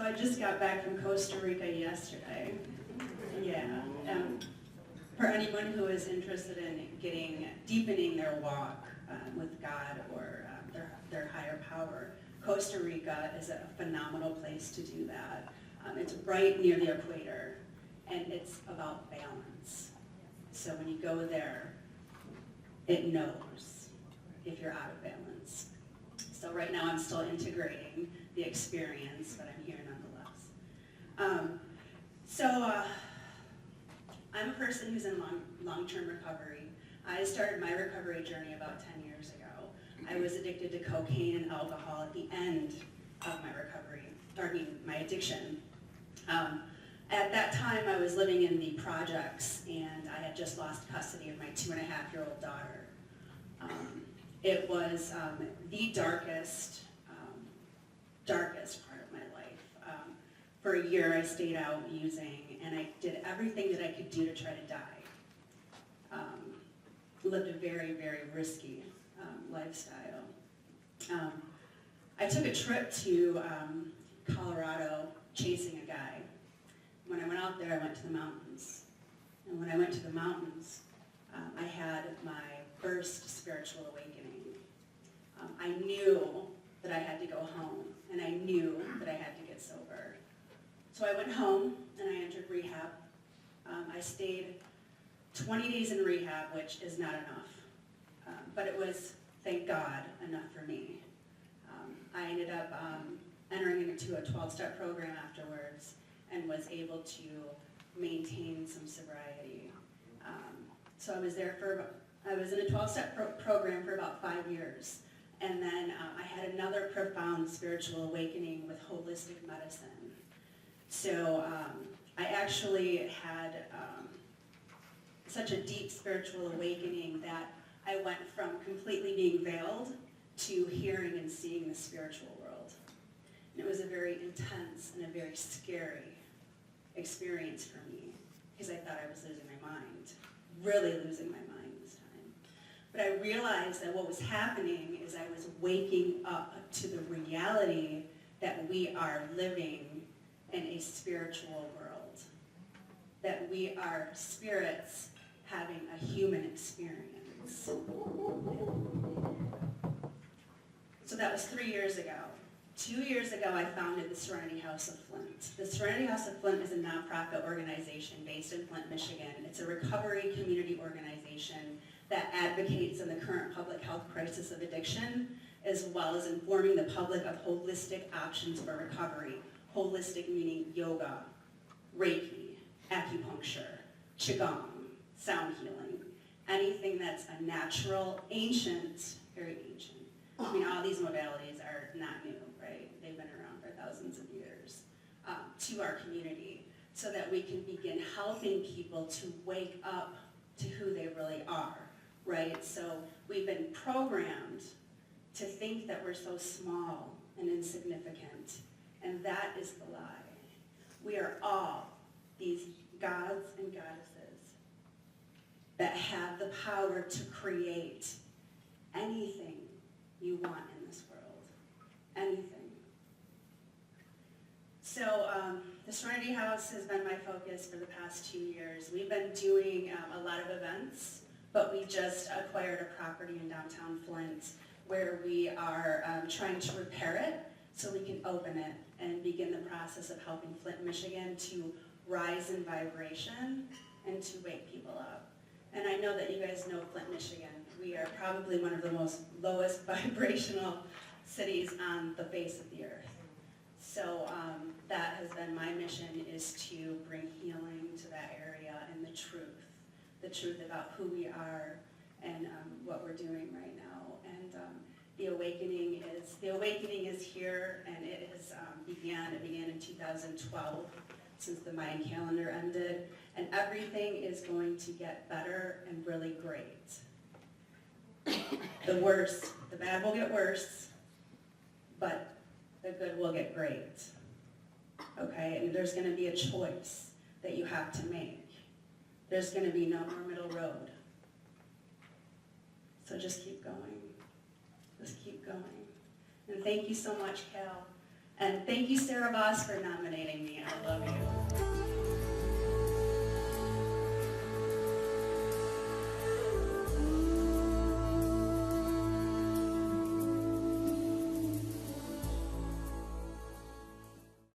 So I just got back from Costa Rica yesterday. Yeah. For anyone who is interested in deepening their walk with God or their higher power, Costa Rica is a phenomenal place to do that. It's right near the equator, and it's about balance. So when you go there, it knows if you're out of balance. So right now I'm still integrating the experience, but I'm here nonetheless. I'm a person who's in long-term recovery. I started my recovery journey about 10 years ago. I was addicted to cocaine and alcohol at the end of my recovery, my addiction. At that time, I was living in the projects, and I had just lost custody of my 2.5-year-old daughter. It was the darkest part of my life. For a year, I stayed out using, and I did everything that I could do to try to die. Lived a very, very risky lifestyle. I took a trip to Colorado chasing a guy. When I went out there, I went to the mountains. And when I went to the mountains, I had my first spiritual awakening. I knew that I had to go home, and I knew that I had to get sober. So I went home, and I entered rehab. I stayed 20 days in rehab, which is not enough. But it was, thank God, enough for me. I ended up entering into a 12-step program afterwards and was able to maintain some sobriety. So I was in a 12-step program for about 5 years. And then I had another profound spiritual awakening with holistic medicine. So I actually had such a deep spiritual awakening that I went from completely being veiled to hearing and seeing the spiritual world. And it was a very intense and a very scary experience for me because I thought I was losing my mind, really losing my mind this time. But I realized that what was happening is I was waking up to the reality that we are living in a spiritual world, that we are spirits having a human experience. So that was 3 years ago. 2 years ago, I founded the Serenity House of Flint. The Serenity House of Flint is a nonprofit organization based in Flint, Michigan. It's a recovery community organization that advocates in the current public health crisis of addiction, as well as informing the public of holistic options for recovery. Holistic meaning yoga, Reiki, acupuncture, Qigong, sound healing, anything that's a natural, ancient, very ancient. I mean, all these modalities are not new, right? They've been around for thousands of years, to our community, so that we can begin helping people to wake up to who they really are, right? So we've been programmed to think that we're so small and insignificant, and that is the lie. We are all these gods and goddesses that have the power to create anything you want in this world, anything. So the Serenity House has been my focus for the past 2 years. We've been doing a lot of events, but we just acquired a property in downtown Flint where we are trying to repair it so we can open it and begin the process of helping Flint, Michigan to rise in vibration and to wake people up. And I know that you guys know Flint, Michigan. We are probably one of the most lowest vibrational cities on the face of the earth. So that has been my mission, is to bring healing to that area and the truth about who we are and what we're doing right now. And the awakening is here, and it has began in 2012, since the Mayan calendar ended, and everything is going to get better and really great. The bad will get worse, but the good will get great. Okay, and there's going to be a choice that you have to make. There's going to be no more middle road. So just keep going. Just keep going. And thank you so much, Cal. And thank you, Sarah Voss, for nominating me. I love you.